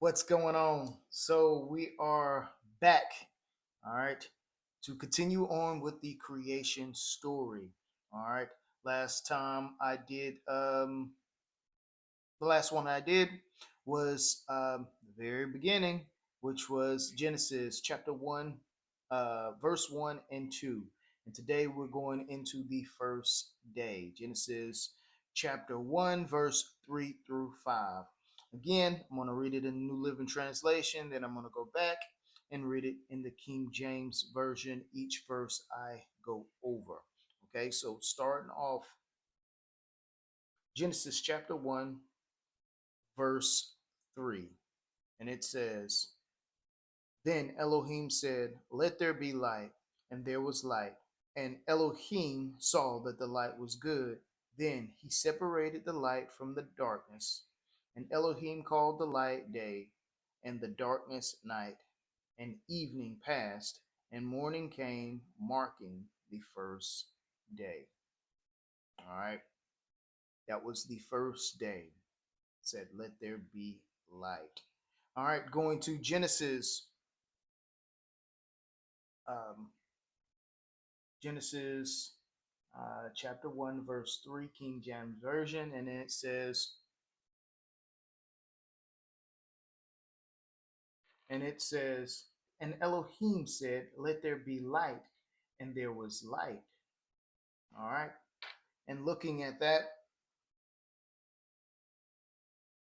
What's going on? So we are back, all right, to continue on with the creation story. All right. Last time I did the last one I did was the very beginning, which was Genesis chapter 1, verse 1 and 2. And today we're going into the first day, Genesis chapter 1, verse 3 through 5. Again, I'm going to read it in the New Living Translation, then I'm going to go back and read it in the King James Version. Each verse I go over. Okay, so starting off, Genesis chapter 1, verse 3. And it says, Then Elohim said, Let there be light. And there was light. And Elohim saw that the light was good. Then he separated the light from the darkness. And Elohim called the light day, and the darkness night. And evening passed, and morning came, marking the first day. All right. That was the first day. It said, Let there be light. All right, going to um, Genesis chapter 1, verse 3, King James Version, and it says, and Elohim said, Let there be light, and there was light. All right, and looking at that,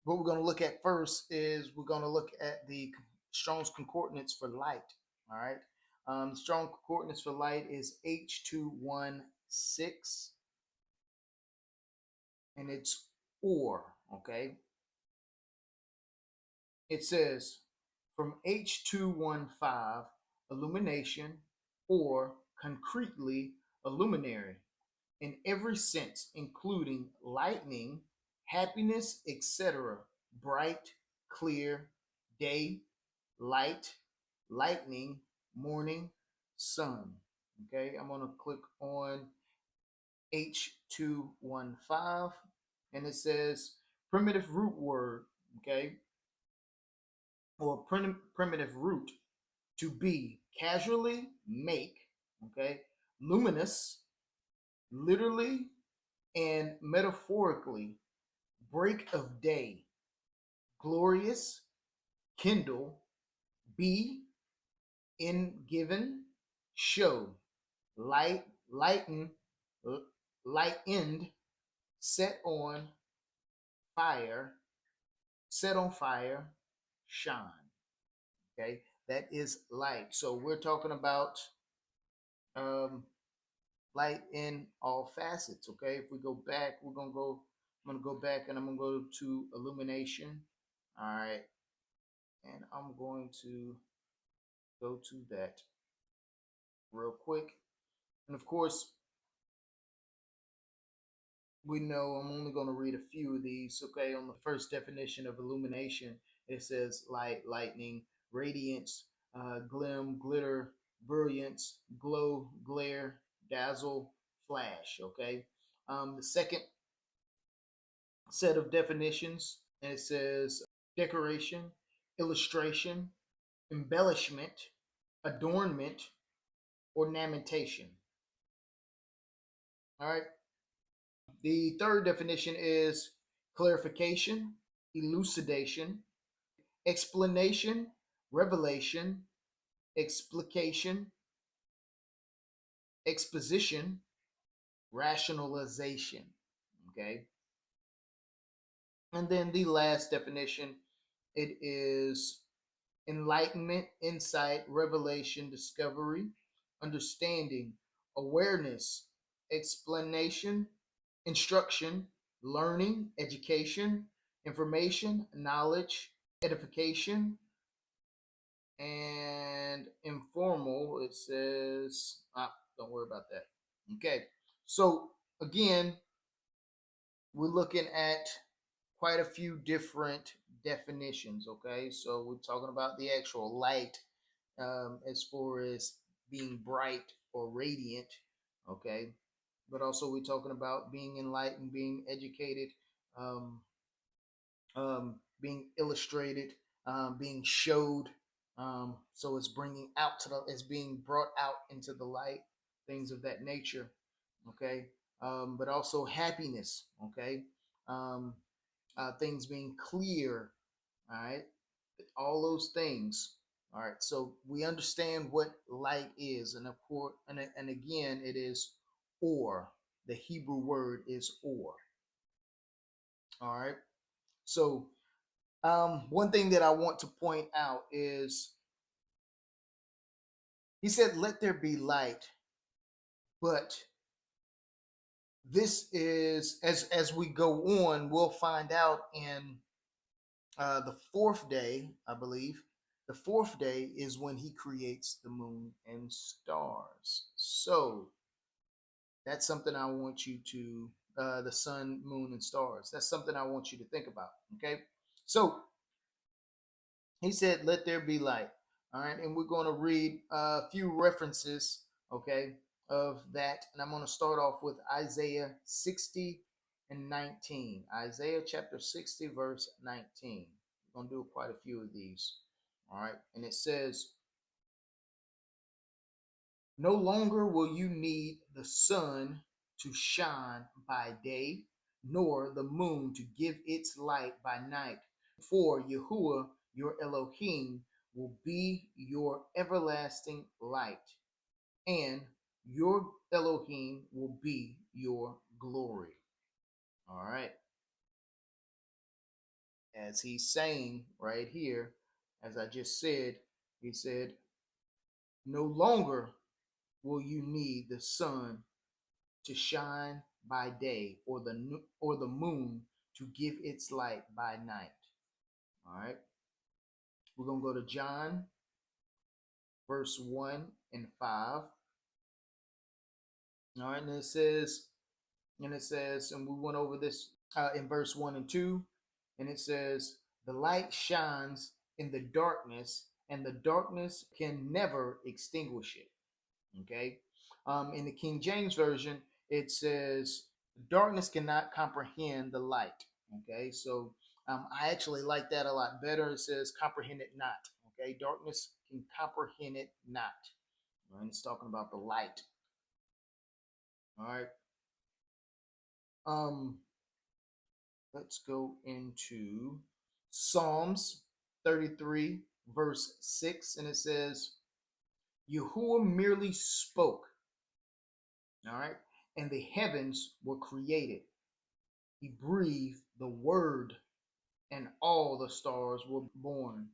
what we're going to look at first is we're going to look at the Strong's Concordance for light. All right, Strong Concordance for light is H216, and it's or. Okay, it says from H215, illumination, or concretely, a luminary, in every sense, including lightning, happiness, etc., bright, clear, day, light, lightning, morning, sun. Okay, I'm going to click on H215, and it says primitive root word, okay, or primitive root, to be, casually, make, okay, luminous, literally and metaphorically, break of day, glorious, kindle, be, in given, show, light, lighten, lightened, set on fire, set on fire, shine. Okay, that is light. So we're talking about um, light in all facets. Okay, if we go back, I'm gonna go back and I'm gonna go to illumination. All right, and I'm going to go to that real quick. And of course, we know I'm only going to read a few of these. Okay, on the first definition of illumination, it says light, lightning, radiance, glim, glitter, brilliance, glow, glare, dazzle, flash. Okay, the second set of definitions, and it says decoration, illustration, embellishment, adornment, ornamentation. All right. The third definition is clarification, elucidation, explanation, revelation, explication, exposition, rationalization. Okay. And then the last definition, it is enlightenment, insight, revelation, discovery, understanding, awareness, explanation, instruction, learning, education, information, knowledge, edification, and informal. It says, don't worry about that. Okay. So, again, we're looking at quite a few different definitions. Okay. So, we're talking about the actual light as far as being bright or radiant. Okay. But also, we're talking about being enlightened, being educated, being illustrated, being showed. So it's bringing out it's being brought out into the light, things of that nature. Okay. But also happiness. Okay. Um, things being clear. All right. All those things. All right. So we understand what light is. And of course, and again, it is or. The Hebrew word is or. All right. So one thing that I want to point out is he said, let there be light. But this is, as we go on, we'll find out in the fourth day, I believe. The fourth day is when he creates the moon and stars. So that's something I want you to, the sun, moon, and stars. That's something I want you to think about. Okay. So he said, let there be light. All right. And we're going to read a few references, okay, of that. And I'm going to start off with Isaiah 60 and 19. Isaiah chapter 60, verse 19. We're going to do quite a few of these. All right. And it says, no longer will you need the sun to shine by day, nor the moon to give its light by night. For Yahuwah, your Elohim, will be your everlasting light, and your Elohim will be your glory. All right. As he's saying right here, as I just said, he said, no longer will you need the sun to shine by day, or the moon to give its light by night. All right. We're going to go to John verse 1 and 5. All right, and we went over this in verse 1 and 2, and it says, the light shines in the darkness, and the darkness can never extinguish it. Okay. In the King James Version, it says, darkness cannot comprehend the light. Okay. So I actually like that a lot better. It says, comprehend it not. Okay. Darkness can comprehend it not. And it's talking about the light. All right. Um, let's go into Psalms 33, verse 6, and it says, Yahuwah merely spoke, all right, and the heavens were created. He breathed the word, and all the stars were born.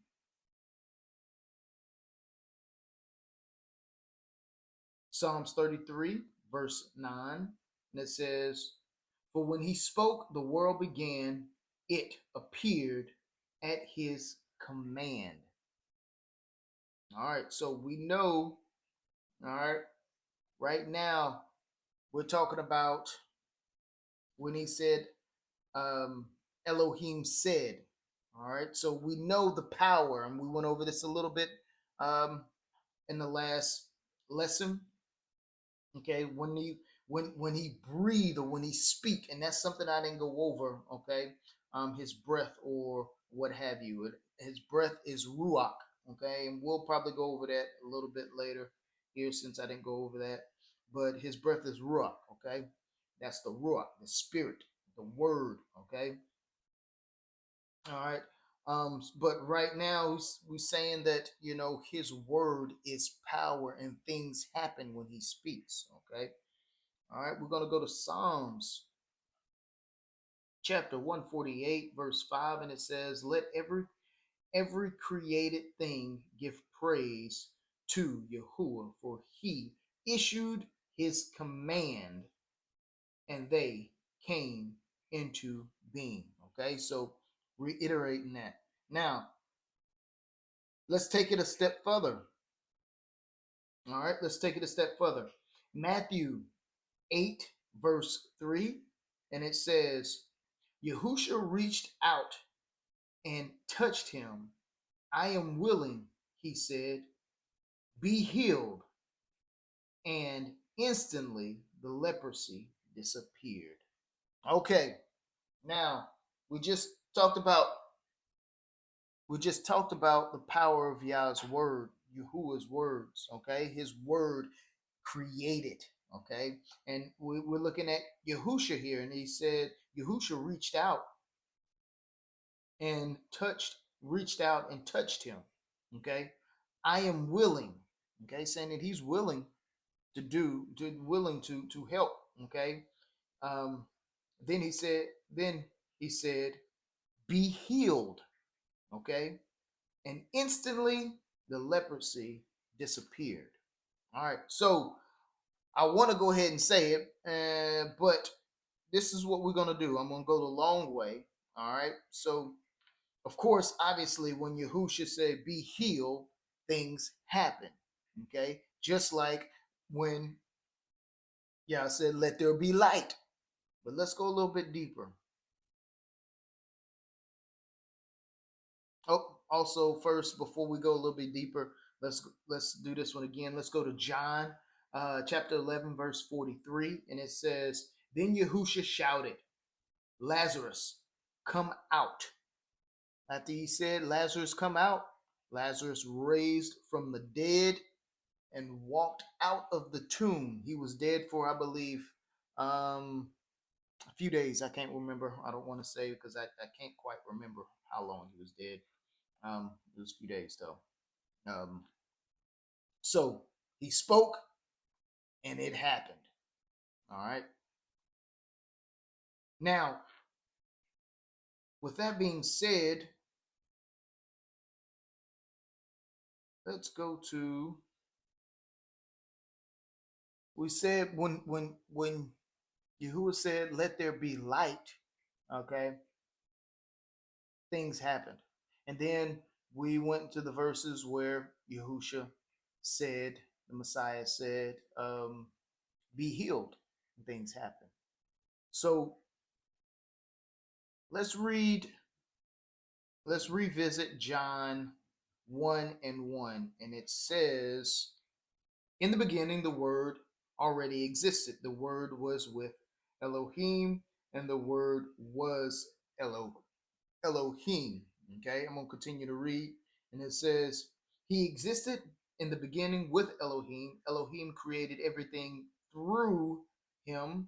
Psalms 33, verse 9, and it says, for when he spoke, the world began, it appeared at his command. All right, so we know, all right, right now we're talking about when he said, Elohim said. All right, so we know the power, and we went over this a little bit in the last lesson. Okay, when he breathe, or when he speak, and that's something I didn't go over. Okay, his breath or what have you. His breath is ruach. Okay, and we'll probably go over that a little bit later here, since I didn't go over that. But his breath is ruach. Okay, that's the ruach, the spirit, the word. Okay, all right. But right now we're saying that his word is power, and things happen when he speaks. Okay. All right, we're going to go to Psalms chapter 148, verse 5, and it says, let every created thing give praise to Yahuwah, for he issued his command, and they came into being. Okay, so reiterating that. Now, let's take it a step further. All right, let's take it a step further. Matthew 8, verse 3, and it says, Yahusha reached out and touched him. I am willing, he said, be healed. And instantly the leprosy disappeared. Okay, now we just talked about We just talked about the power of Yah's word, Yahuwah's words, okay? His word created, okay? And we're looking at Yahusha here, and he said, Yahusha reached out and touched him, okay? I am willing, okay? Saying that he's willing to help, okay? Um, then he said, be healed, okay? And instantly the leprosy disappeared. All right, so I want to go ahead and say it, but this is what we're going to do. I'm going to go the long way. All right, so of course, obviously, when Yahusha said, be healed, things happen. Okay, just like when Yah said, let there be light. But let's go a little bit deeper. Oh, also first, before we go a little bit deeper, let's do this one again. Let's go to John chapter 11, verse 43, and it says, then Yahusha shouted, Lazarus, come out. After he said, Lazarus, come out, Lazarus raised from the dead and walked out of the tomb. He was dead for, I believe, a few days. I can't remember. I don't want to say because I can't quite remember how long he was dead. It was a few days though. Um, so he spoke and it happened. All right. Now, with that being said, let's go to, we said when Yahuwah said, let there be light, okay, things happened. And then we went to the verses where Yahusha said, the Messiah said, be healed, and things happen. So let's revisit John 1 and 1. And it says, in the beginning, the Word already existed. The Word was with Elohim, and the Word was Elohim. Okay, I'm going to continue to read. And it says, he existed in the beginning with Elohim. Elohim created everything through him,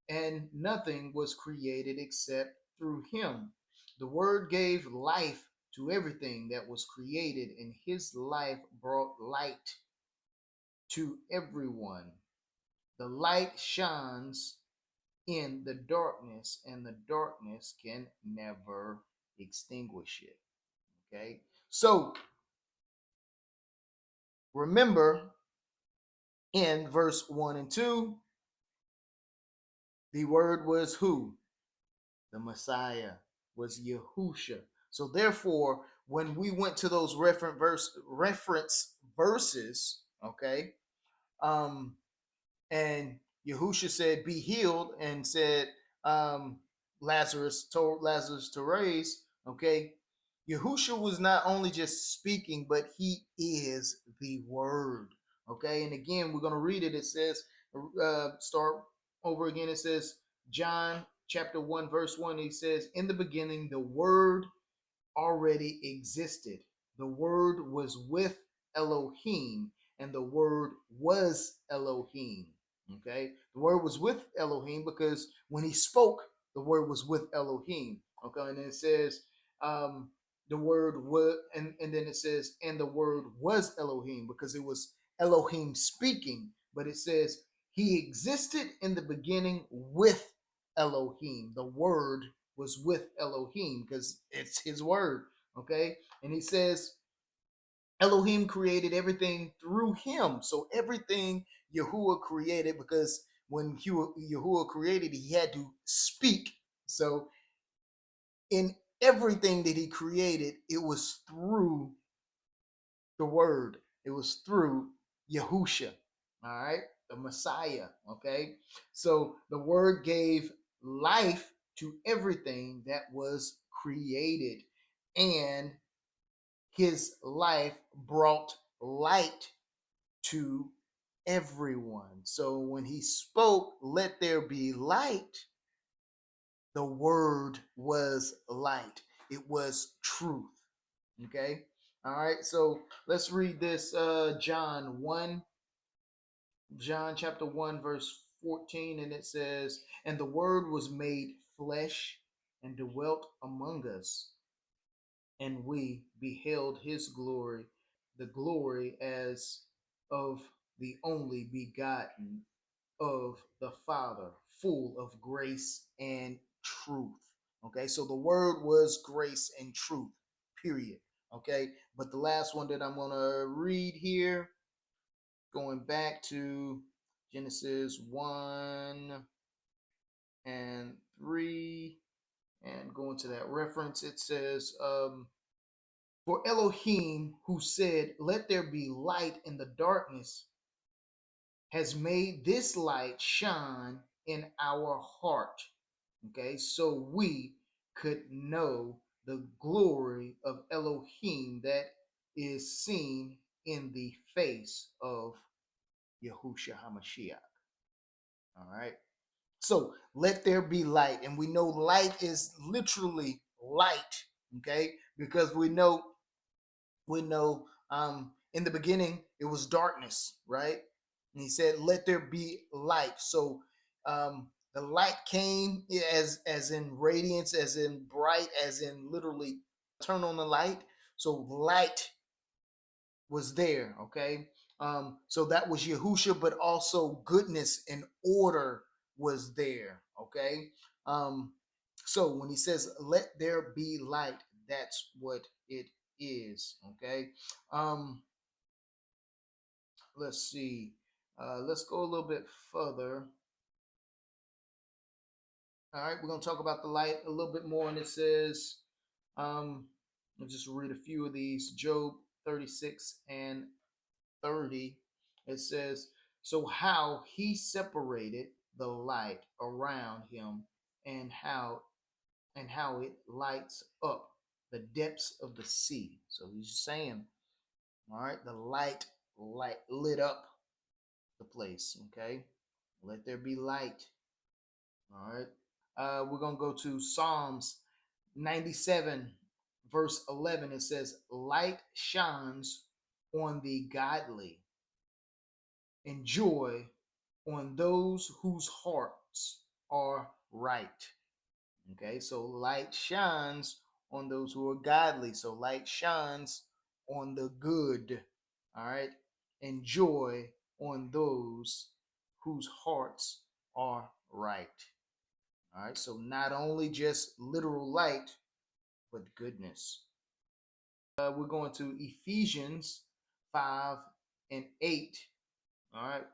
and nothing was created except through him. The Word gave life to everything that was created, and his life brought light to everyone. The light shines in the darkness, and the darkness can never extinguish it. Okay, so remember in verse 1 and 2, the Word was who? The Messiah, was Yahusha. So therefore, when we went to those reference verses, okay, um, and Yahusha said, be healed, and said, um, told Lazarus to raise, okay, Yahusha was not only just speaking, but he is the word, okay. And again, we're going to read it. It says, start over again. It says, John chapter 1, verse 1, he says, in the beginning, the word already existed. The Word was with Elohim, and the Word was Elohim. Okay, the Word was with Elohim because when He spoke, the Word was with Elohim. Okay, and then it says, the Word was, and then it says, and the Word was Elohim because it was Elohim speaking, but it says He existed in the beginning with Elohim. The Word was with Elohim because it's his word. Okay. And he says Elohim created everything through him. So everything Yahuwah created, because when Yahuwah created, he had to speak. So in everything that he created, it was through the word. It was through Yahusha. All right. The Messiah. Okay. So the word gave life to everything that was created, and his life brought light to everyone. So when he spoke, let there be light, the word was light. It was truth. Okay. All right. So let's read this John 1, John chapter 1, verse 14. And it says, "And the word was made flesh and dwelt among us, and we beheld his glory, the glory as of the only begotten of the Father, full of grace and truth." Okay, so the word was grace and truth, period. Okay, but the last one that I'm going to read here, going back to Genesis 1 and 3, and going to that reference, it says, "For Elohim, who said, 'Let there be light,' in the darkness, has made this light shine in our heart." Okay, so we could know the glory of Elohim that is seen in the face of Yahushua HaMashiach. All right. So let there be light. And we know light is literally light. Okay. Because we know in the beginning it was darkness, right? And he said, "Let there be light." So the light came as in radiance, as in bright, as in literally turn on the light. So light was there, okay? So that was Yahusha, but also goodness and order was there, okay? Um, so when he says, "Let there be light," that's what it is, okay? Um, let's see. Let's go a little bit further. All right, we're going to talk about the light a little bit more, and it says, I'll just read a few of these. Job 36 and 30, it says, "So how he separated the light around him, and how it lights up the depths of the sea." So he's saying, all right, the light lit up the place. Okay, let there be light. All right, we're gonna go to Psalms 97, verse 11. It says, "Light shines on the godly, and joy on those whose hearts are right." Okay, so light shines on those who are godly. So light shines on the good. All right, and joy on those whose hearts are right. All right, so not only just literal light, but goodness. We're going to Ephesians 5 and 8. All right.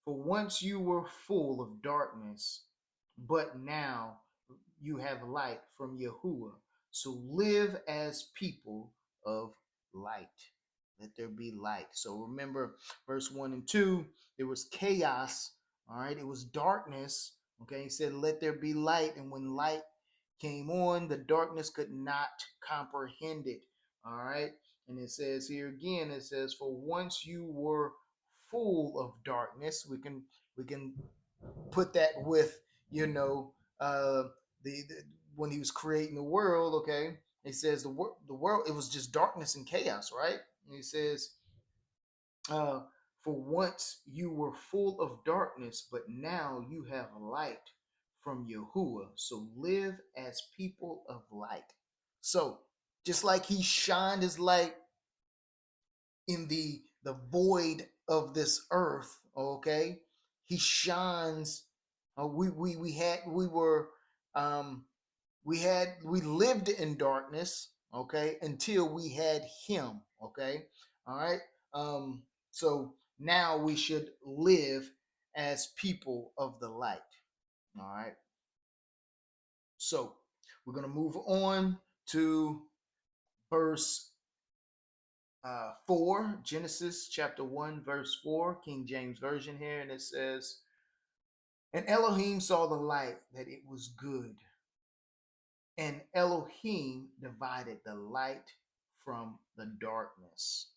"For once you were full of darkness, but now you have light from Yahuwah. So live as people of light." Let there be light. So remember, verse 1 and 2, there was chaos. All right. It was darkness. Okay. He said, "Let there be light." And when light came on, the darkness could not comprehend it. All right. And it says here again, it says, "For once you were full of darkness," we can put that with, you know, the when he was creating the world. Okay, he says the world, it was just darkness and chaos, right? And he says, uh, "For once you were full of darkness, but now you have light from Yahuwah. So live as people of light." So just like he shined his light in the void of this earth, okay, he shines. We were um we lived in darkness, okay, until we had him, okay. All right. um so now we should live as people of the light. All right, so we're going to move on to verse 4, Genesis chapter 1, verse 4, King James Version here. And it says, "And Elohim saw the light, that it was good. And Elohim divided the light from the darkness."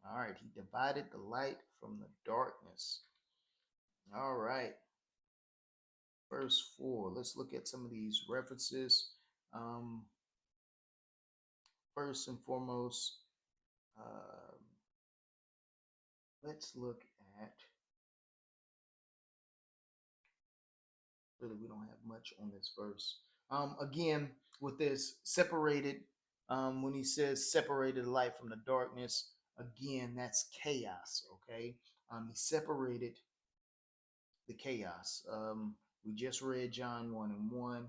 All right, he divided the light from the darkness. All right, verse 4. Let's look at some of these references. Um, first and foremost, uh, let's look at, really, we don't have much on this verse. Again, with this separated, when he says separated the light from the darkness, again, that's chaos, okay? He separated the chaos. We just read John 1 and 1.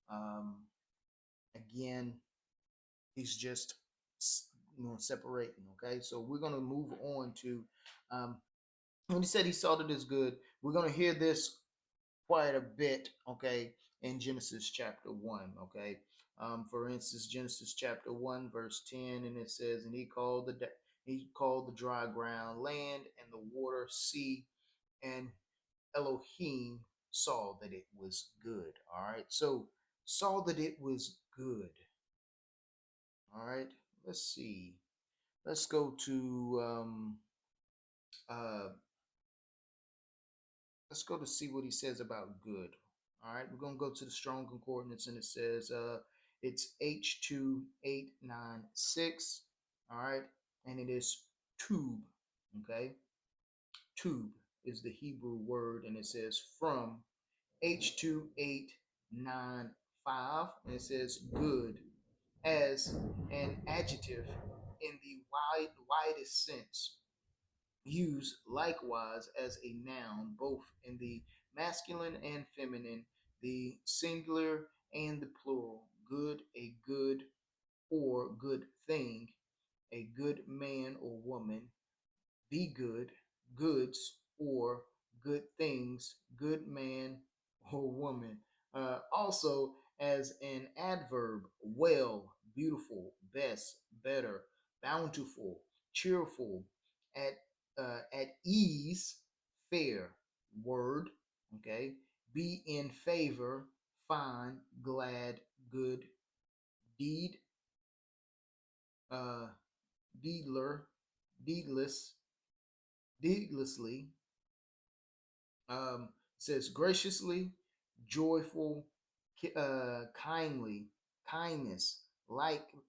Um, again, he's just separating, okay? So we're going to move on to, um, when he said he saw that it's good, we're going to hear this quite a bit, okay, in Genesis chapter 1, okay. For instance, Genesis chapter 1 verse 10, and it says, and he called the dry ground land, and the water sea, and Elohim saw that it was good. All right, so saw that it was good. All right, let's see, let's go to uh let's go to see what he says about good. All right, we're going to go to the Strong Concordance, and it says it's H2896. All right, and it is tube. Okay, tube is the Hebrew word, and it says from H2895, and it says good as an adjective in the widest sense, used likewise as a noun, both in the masculine and feminine, the singular and the plural. Good, a good or good thing, a good man or woman, be good, goods, or good things, good man or woman. Also, as an adverb, well, beautiful, best, better, bountiful, cheerful, at ease, fair, word, okay, be in favor, fine, glad, good, deed, uh, deedler, deedless, deedlessly, says graciously, joyful, kindly, kindness, liketh,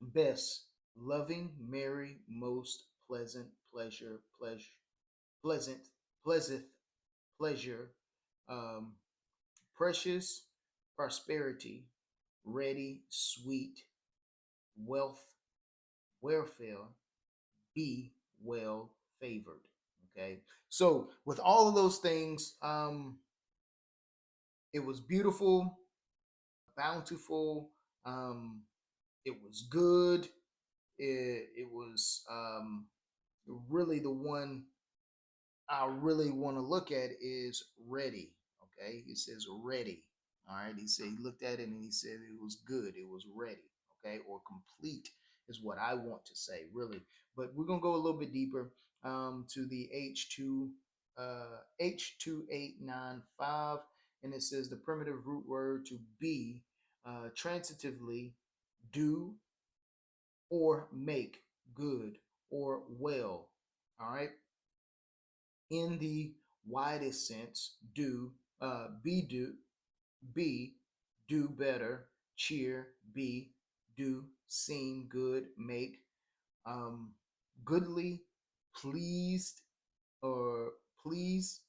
best, loving, merry, most, pleasant, pleasant, pleasant, pleasure, um, precious, prosperity, ready, sweet, wealth, welfare, be well favored. Okay, so with all of those things, it was beautiful, bountiful, um, it was good, it was really the one I really want to look at is ready. Okay, he says ready. All right, he said he looked at it and he said it was good, it was ready. Okay, or complete is what I want to say, really. But we're gonna go a little bit deeper to the H2895, and it says the primitive root word to be, transitively, do or make good or well. All right, in the widest sense, do, be, do better, cheer, be, do, seem, good, make, um, goodly, pleased, or please,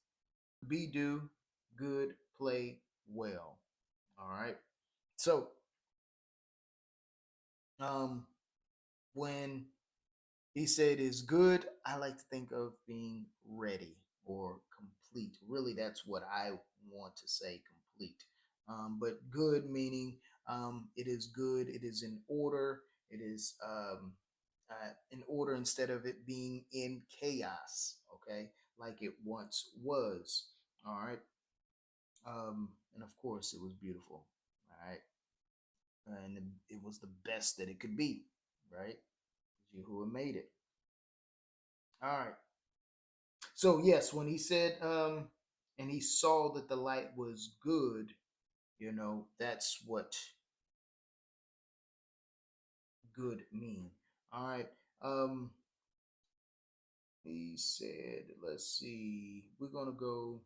be, do, good, play, well. All right. So, um, when he said is good, I like to think of being ready or complete. Really, that's what I want to say, complete. But good meaning it is good, it is in order, it is in order instead of it being in chaos, okay, like it once was. All right. And of course, it was beautiful. All right. And it was the best that it could be, right? Yahuwah made it. All right. So yes, when he said, and he saw that the light was good, that's what good mean. All right. Um, he said, let's see, we're gonna go,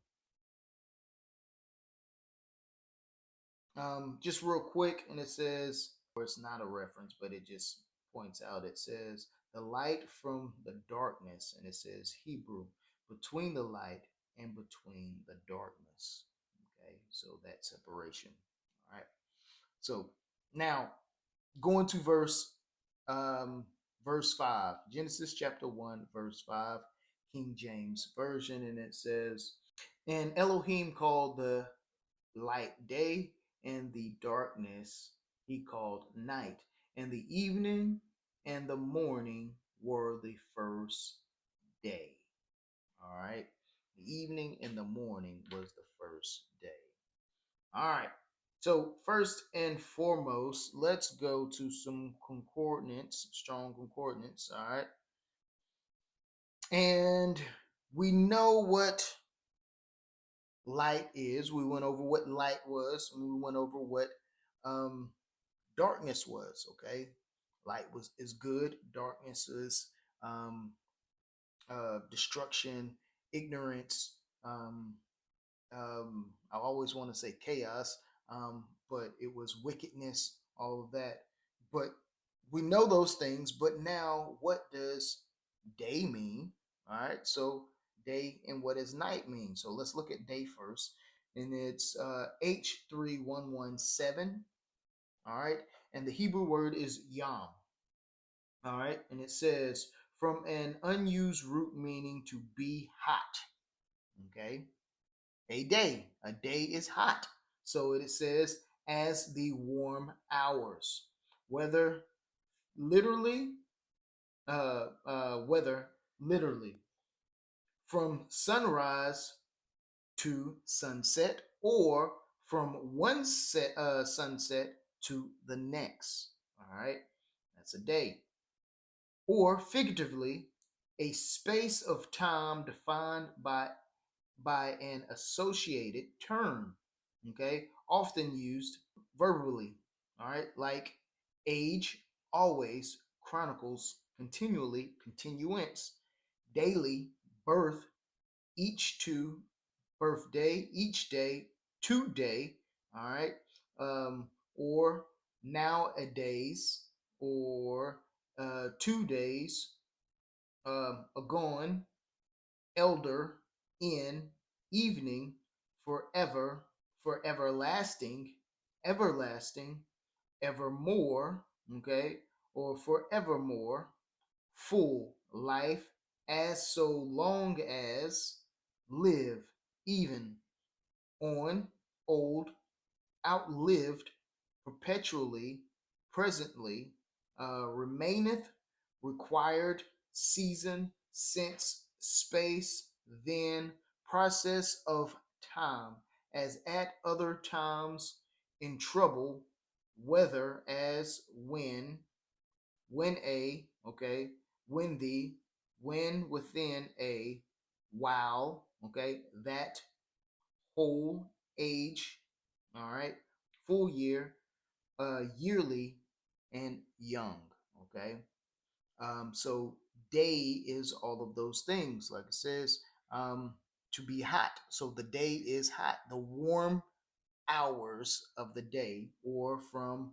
just real quick, and it says it's not a reference, but it just points out. It says the light from the darkness, and it says Hebrew, between the light and between the darkness. Okay, so that separation. All right. So now going to verse 5, Genesis chapter 1, verse 5, King James Version, and it says, and Elohim called the light day, and the darkness he called night, and the evening and the morning were the first day. All right. The evening and the morning was the first day. All right. So first and foremost, let's go to some concordance, strong concordance. All right. And we know what light is. We went over what light was, and we went over what um, darkness was. Okay. Light is good. Darkness is destruction, ignorance, I always want to say chaos, but it was wickedness, all of that. But we know those things, but now what does day mean? All right, so day and what does night mean? So let's look at day first, and it's H3117. All right, and the Hebrew word is yam. All right, and it says from an unused root meaning to be hot. Okay, a day. A day is hot. So it says as the warm hours. Whether literally, whether literally from sunrise to sunset, or from one sunset to the next. All right, that's a day. Or figuratively, a space of time defined by an associated term, okay, often used verbally, all right, like age, always, chronicles, continually, continuance, daily, birth, each to, birthday, each day, today, all right, or nowadays, or 2 days, agone, elder, in, evening, forever, for everlasting, everlasting, evermore, okay, or forevermore, full, life, as so long as, live, even, on, old, outlived, perpetually, presently, remaineth, required, season, since, space, then, process of time, as at other times, in trouble, whether, as, when a, okay, when the, when within a, while, okay, that, whole, age, all right, full year, yearly, and young. Okay, so day is all of those things, like it says, to be hot. So the day is hot, the warm hours of the day, or from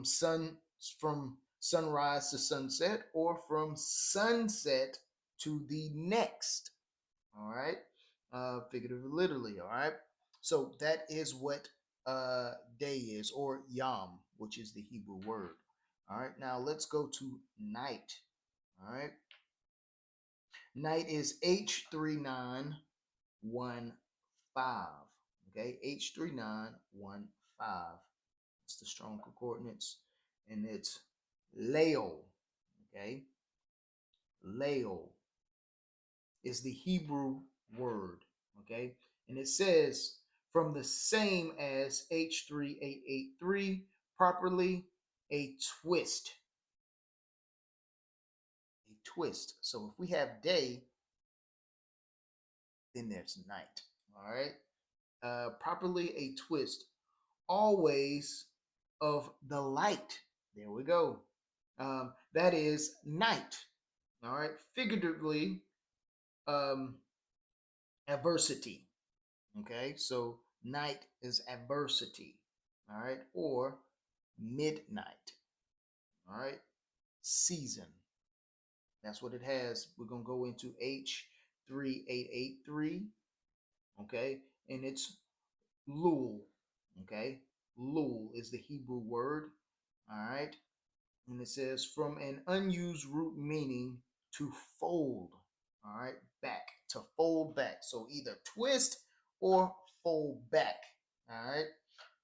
sun from sunrise to sunset, or from sunset to the next. All right, figuratively, literally. All right, so that is what day is, or yom, which is the Hebrew word. All right, now let's go to night. All right, night is H3915. Okay, H3915. It's the strong concordance, and it's Leo. Okay, Leo is the Hebrew word. Okay, and it says from the same as H3883, properly a twist. A twist. So if we have day, then there's night. All right, properly a twist. Always of the light. There we go. That is night. All right, figuratively, um, adversity. Okay, so night is adversity. All right, or midnight. All right. Season. That's what it has. We're going to go into H3883. Okay. And it's Lul. Okay. Lul is the Hebrew word. All right. And it says from an unused root meaning to fold. All right. Back. To fold back. So either twist or fold back. All right.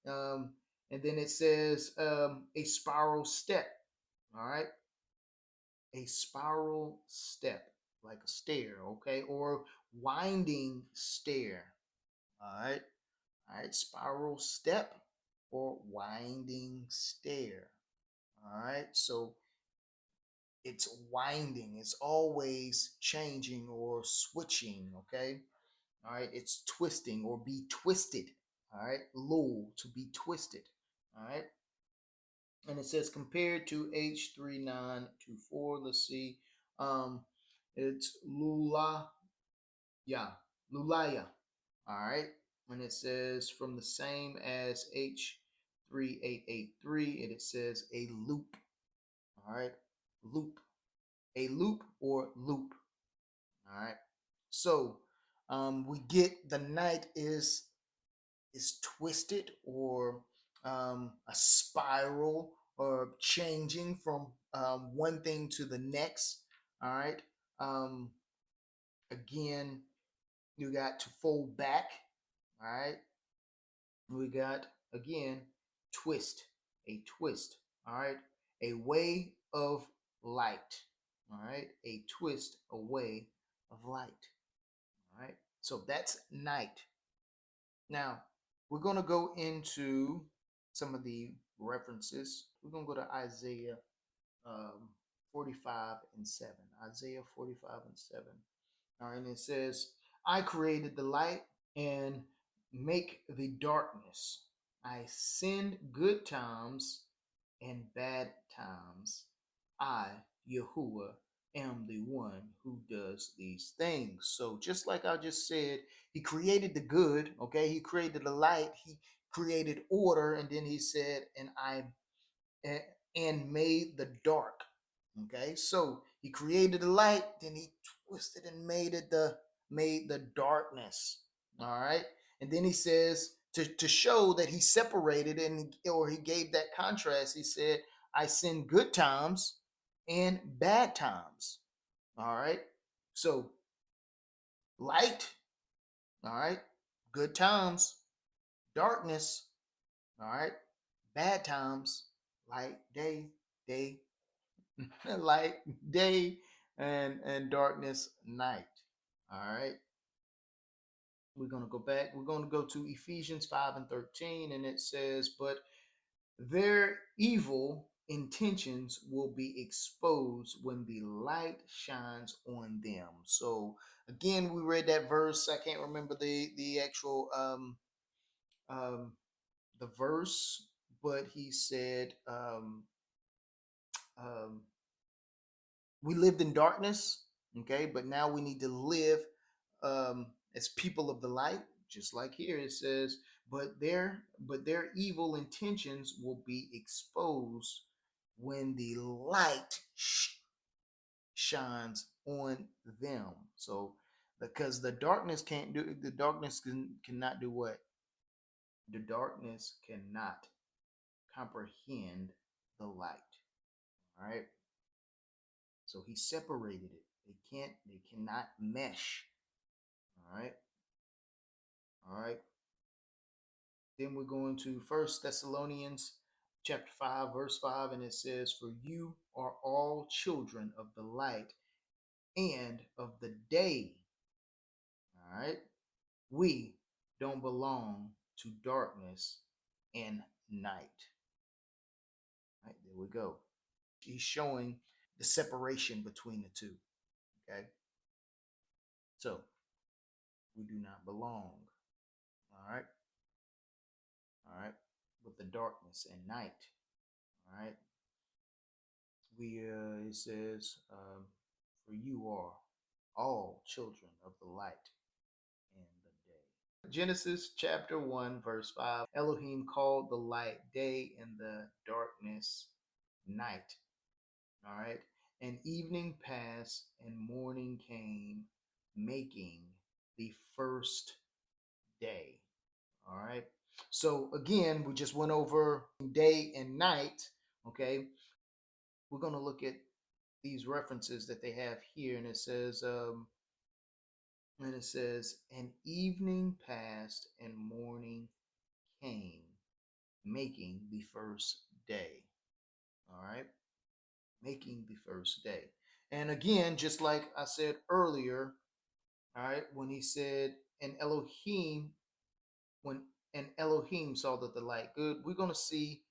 Um, and then it says a spiral step. All right. A spiral step, like a stair, okay, or winding stair. All right. All right. Spiral step or winding stair. All right. So it's winding, it's always changing or switching, okay? All right. It's twisting or be twisted. All right. Lul, to be twisted. All right. And it says compared to H3924. Let's see. Um, it's Lula, yeah, Lulaya. All right. And it says from the same as H3883, it says a loop. All right. Loop. A loop or loop. All right. So we get the night is twisted or a spiral or changing from one thing to the next. All right. Um, again, you got to fold back. All right. We got again twist, a twist. All right. A way of light. All right. A twist, a way of light. All right. So that's night. Now, we're going to go into some of the references. We're going to go to Isaiah 45 and 7. Isaiah 45 and 7. All right, and it says, I created the light and make the darkness. I send good times and bad times. I, Yahuwah, am the one who does these things. So just like I just said, he created the good, okay? He created the light, he created order, and then he said, and made the dark. Okay, so he created the light, then he twisted and made the darkness. All right, and then he says to show that he separated and or he gave that contrast. He said, "I send good times and bad times." All right, so light. All right, good times, darkness. All right, bad times, light, day, light day, and darkness night. All right, we're going to go back, we're going to go to Ephesians 5 and 13, and it says, but their evil intentions will be exposed when the light shines on them. So again, we read that verse. I can't remember the actual um the verse, but he said um we lived in darkness, okay, but now we need to live as people of the light, just like here it says, but their evil intentions will be exposed when the light shines on them. So because the darkness can't do, the darkness cannot do what? The darkness cannot comprehend the light. All right. So he separated it. They cannot mesh. All right. All right. Then we're going to First Thessalonians chapter 5, verse 5, and it says, for you are all children of the light and of the day. All right. We don't belong to darkness and night. All right, there we go. He's showing the separation between the two. Okay. So we do not belong. All right. All right. With the darkness and night. All right. It says, for you are all children of the light and the day. Genesis chapter 1, verse 5. Elohim called the light day and the darkness night. All right. And evening passed and morning came, making the first day. All right. So again, we just went over day and night. Okay. We're going to look at these references that they have here, and it says, and evening passed and morning came, making the first day. All right, making the first day. And again, just like I said earlier, all right, when he said, and Elohim, when and Elohim saw that the light good, we're going to see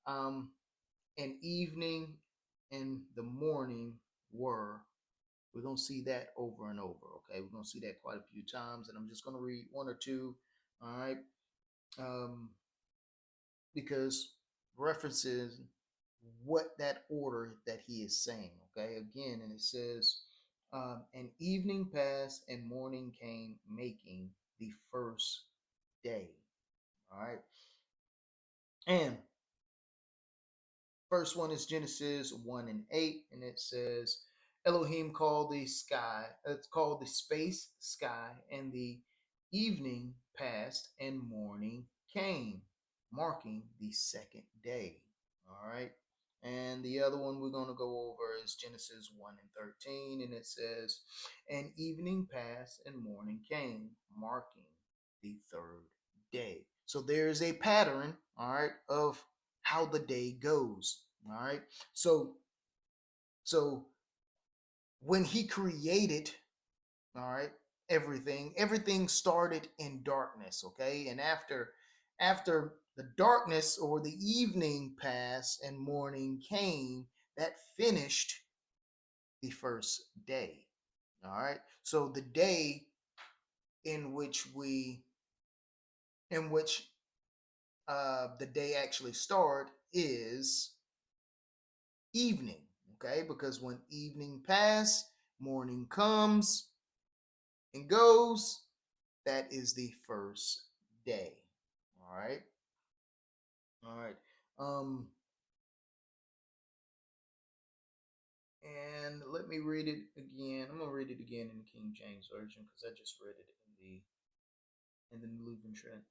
um, an evening and the morning were. We're going to see that over and over. Okay, we're going to see that quite a few times, and I'm just going to read one or two. All right, um, because references what that order that he is saying. Okay, again, and it says, "And evening passed, and morning came, making the first day." All right, and first one is Genesis 1 and 8, and it says, Elohim called the sky, it's called the space sky, and the evening passed and morning came, marking the second day. All right. And the other one we're going to go over is Genesis 1 and 13, and it says, and evening passed and morning came, marking the third day. So there is a pattern, all right, of how the day goes. All right. So when he created, all right, everything started in darkness, okay? And after the darkness or the evening passed and morning came, that finished the first day. All right. So the day in which the day actually start is evening, okay? Because when evening pass, morning comes and goes, that is the first day. All right. All right. Um, and let me read it again. I'm gonna read it again in the King James Version because I just read it in the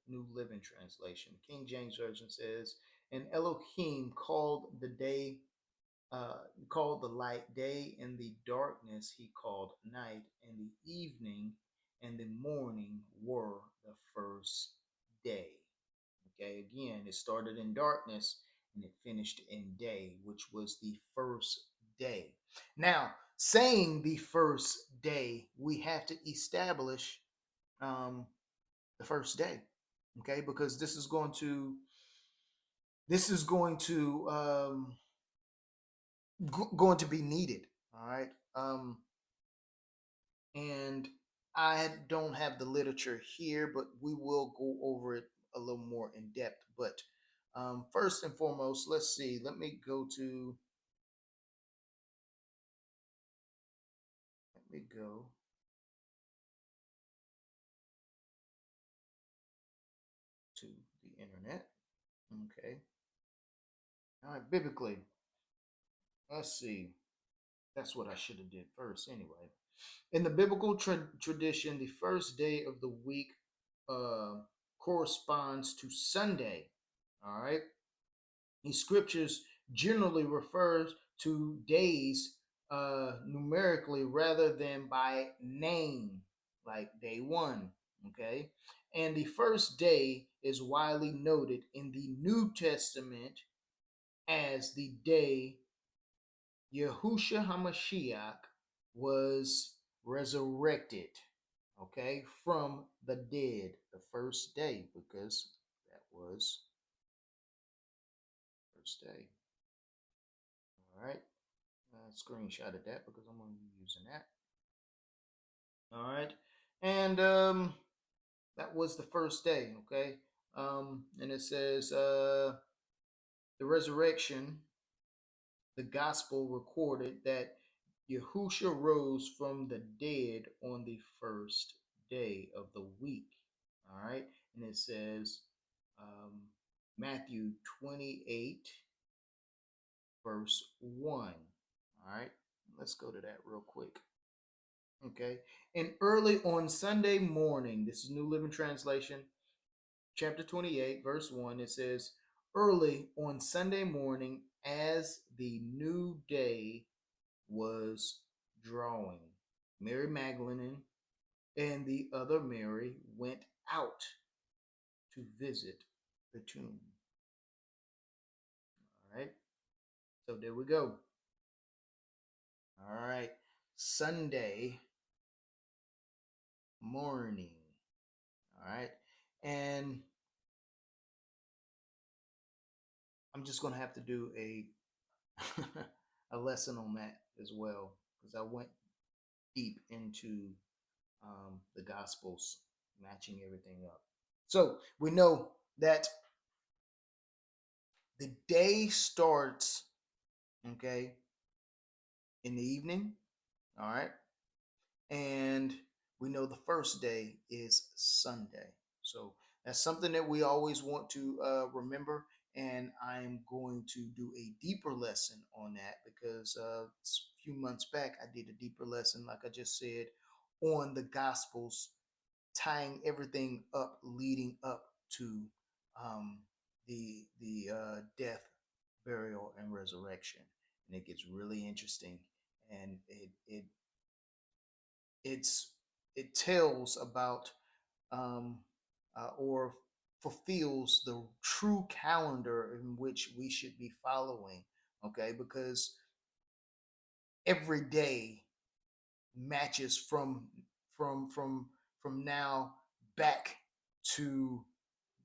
New Living Translation. King James Version says, "And Elohim called the day called the light day, and the darkness he called night, and the evening and the morning were the first day." Okay, again, it started in darkness and it finished in day, which was the first day. Now, saying the first day, we have to establish um, the first day, okay, because this is going to be needed. All right. And I don't have the literature here, but we will go over it a little more in depth. But first and foremost, let's see. Let me go to the internet. Okay. All right. Biblically, let's see. That's what I should have did first, anyway. In the biblical tradition, the first day of the week uh, corresponds to Sunday. All right. The scriptures generally refers to days numerically rather than by name, like day one. Okay. And the first day is widely noted in the New Testament as the day Yahushua HaMashiach was resurrected, okay, from the dead, the first day, because that was first day. All right. Screenshotted that because I'm going to be using that. All right. And that was the first day, okay? And it says the resurrection, the gospel recorded that Yahusha rose from the dead on the first day of the week. All right. And it says um, Matthew 28, verse 1. All right. Let's go to that real quick. Okay. And early on Sunday morning, this is New Living Translation, chapter 28, verse 1, it says, early on Sunday morning, as the new day was drawing, Mary Magdalene and the other Mary went out to visit the tomb. All right. So there we go. All right. Sunday morning. All right. And I'm just going to have to do a a lesson on that as well, because I went deep into the Gospels, matching everything up. So we know that the day starts, okay, in the evening. All right. And we know the first day is Sunday. So that's something that we always want to remember. And I'm going to do a deeper lesson on that because a few months back I did a deeper lesson, like I just said, on the Gospels, tying everything up, leading up to um, the death, burial, and resurrection. And it gets really interesting, and it's it tells about um, or fulfills the true calendar in which we should be following. Okay, because every day matches from from from now back to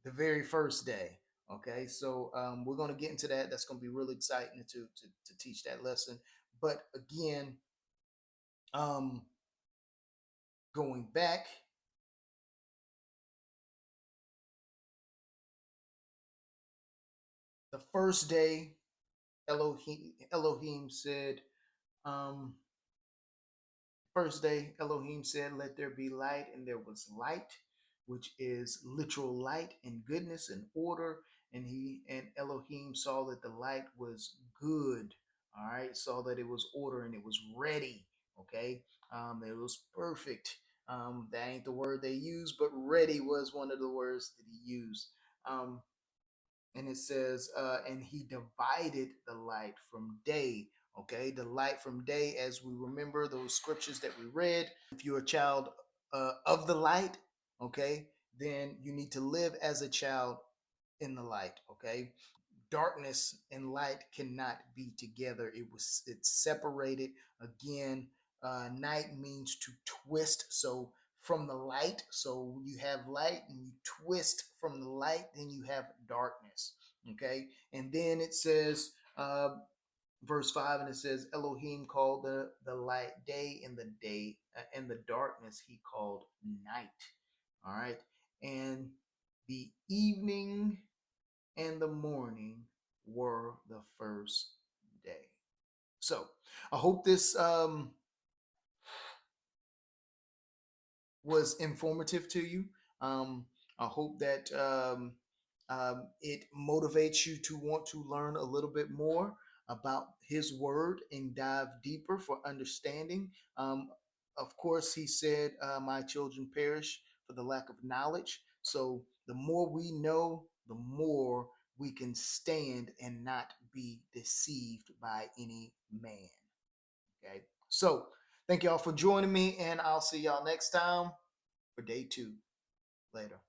the very first day. Okay, so we're going to get into that. That's going to be really exciting to teach that lesson. But again, um, going back, the first day, Elohim said, um, first day, Elohim said, let there be light, and there was light, which is literal light and goodness and order. And he and Elohim saw that the light was good. All right, saw that it was order and it was ready. Okay, it was perfect. That ain't the word they used, but ready was one of the words that he used. Um, and it says, and he divided the light from day. Okay, the light from day, as we remember those scriptures that we read. If you're a child of the light, okay, then you need to live as a child in the light. Okay, darkness and light cannot be together. It's separated. Again, night means to twist. So from the light, so you have light and you twist from the light, then you have darkness. Okay, and then it says verse 5, and it says Elohim called the light day, and the day and the darkness he called night. All right, and the evening and the morning were the first day. So I hope this was informative to you. I hope that it motivates you to want to learn a little bit more about His Word and dive deeper for understanding. Of course, He said, "My children perish for the lack of knowledge." So the more we know, the more we can stand and not be deceived by any man. Okay. So thank y'all for joining me, and I'll see y'all next time for day 2. Later.